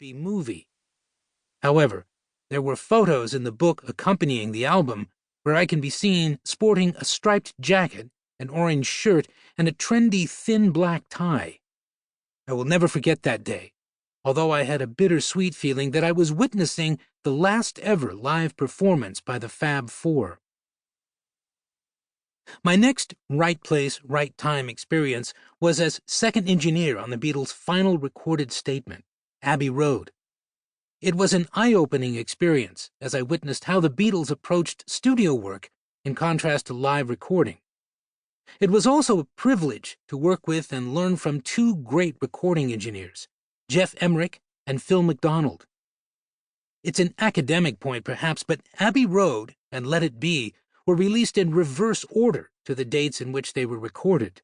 be movie. However, there were photos in the book accompanying the album where I can be seen sporting a striped jacket, an orange shirt, and a trendy thin black tie. I will never forget that day, although I had a bittersweet feeling that I was witnessing the last ever live performance by the Fab Four. My next right place, right time experience was as second engineer on the Beatles' final recorded statement, Abbey Road. It was an eye-opening experience as I witnessed how the Beatles approached studio work in contrast to live recording. It was also a privilege to work with and learn from two great recording engineers, Geoff Emerick and Phil McDonald. It's an academic point perhaps, but Abbey Road and Let It Be were released in reverse order to the dates in which they were recorded.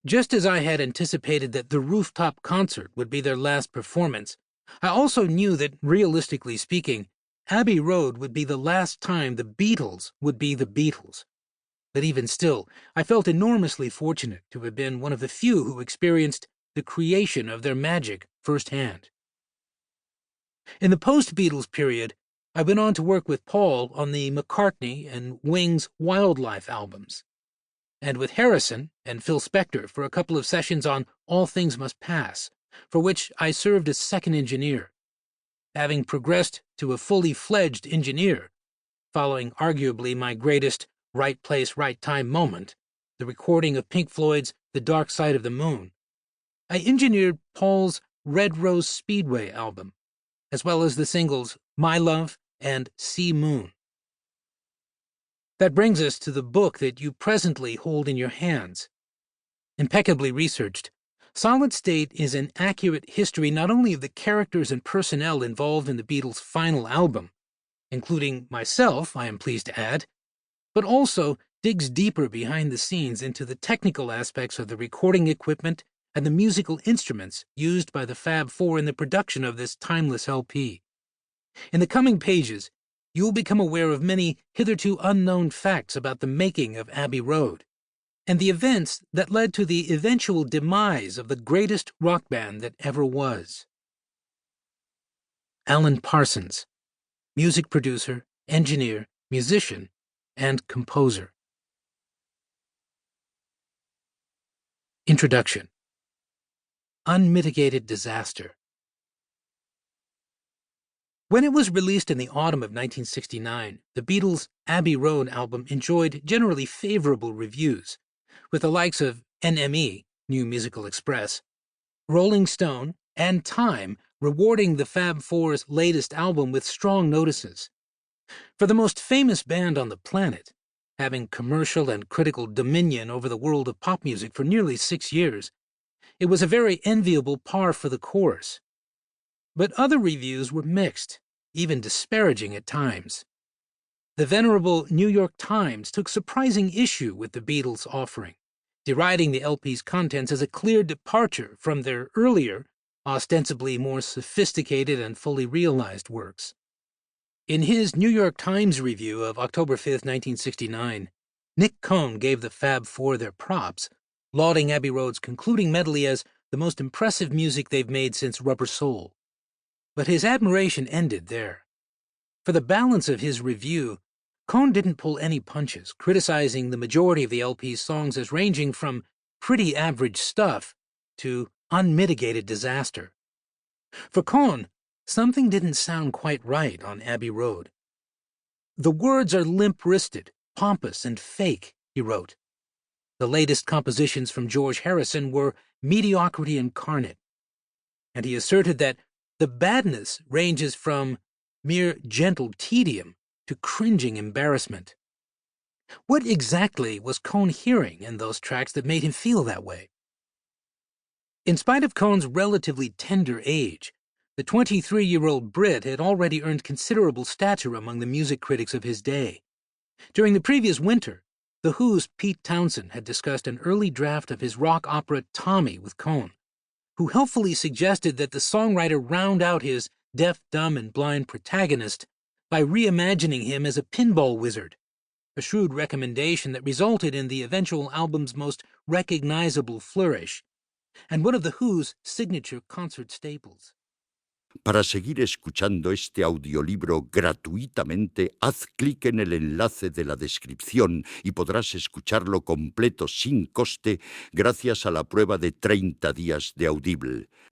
Just as I had anticipated that the rooftop concert would be their last performance, I also knew that, realistically speaking, Abbey Road would be the last time the Beatles would be the Beatles. But even still, I felt enormously fortunate to have been one of the few who experienced the creation of their magic firsthand. In the post-Beatles period, I went on to work with Paul on the McCartney and Wings Wildlife albums, and with Harrison and Phil Spector for a couple of sessions on All Things Must Pass, for which I served as second engineer. Having progressed to a fully fledged engineer, following arguably my greatest right place, right time moment, the recording of Pink Floyd's The Dark Side of the Moon, I engineered Paul's Red Rose Speedway album, as well as the singles My Love and Sea Moon. That brings us to the book that you presently hold in your hands. Impeccably researched, Solid State is an accurate history not only of the characters and personnel involved in the Beatles' final album, including myself, I am pleased to add, but also digs deeper behind the scenes into the technical aspects of the recording equipment and the musical instruments used by the Fab Four in the production of this timeless LP. In the coming pages, you will become aware of many hitherto unknown facts about the making of Abbey Road, and the events that led to the eventual demise of the greatest rock band that ever was. Alan Parsons, music producer, engineer, musician, and composer. Introduction. Unmitigated disaster. When it was released in the autumn of 1969, the Beatles' Abbey Road album enjoyed generally favorable reviews, with the likes of NME, New Musical Express, Rolling Stone, and Time rewarding the Fab Four's latest album with strong notices. For the most famous band on the planet, having commercial and critical dominion over the world of pop music for nearly 6 years, it was a very enviable par for the course. But other reviews were mixed, even disparaging at times. The venerable New York Times took surprising issue with the Beatles' offering, deriding the LP's contents as a clear departure from their earlier, ostensibly more sophisticated and fully realized works. In his New York Times review of October 5, 1969, Nick Cohn gave the Fab Four their props, lauding Abbey Road's concluding medley as the most impressive music they've made since Rubber Soul. But his admiration ended there. For the balance of his review, Cohn didn't pull any punches, criticizing the majority of the LP's songs as ranging from pretty average stuff to unmitigated disaster. For Cohn, something didn't sound quite right on Abbey Road. The words are limp-wristed, pompous, and fake, he wrote. The latest compositions from George Harrison were mediocrity incarnate, and he asserted that the badness ranges from mere gentle tedium to cringing embarrassment. What exactly was Cohn hearing in those tracks that made him feel that way? In spite of Cohn's relatively tender age, the 23-year-old Brit had already earned considerable stature among the music critics of his day. During the previous winter, The Who's Pete Townshend had discussed an early draft of his rock opera Tommy with Cohn, who helpfully suggested that the songwriter round out his deaf, dumb, and blind protagonist by reimagining him as a pinball wizard, a shrewd recommendation that resulted in the eventual album's most recognizable flourish, and one of The Who's signature concert staples. Para seguir escuchando este audiolibro gratuitamente, haz clic en el enlace de la descripción y podrás escucharlo completo sin coste gracias a la prueba de 30 días de Audible.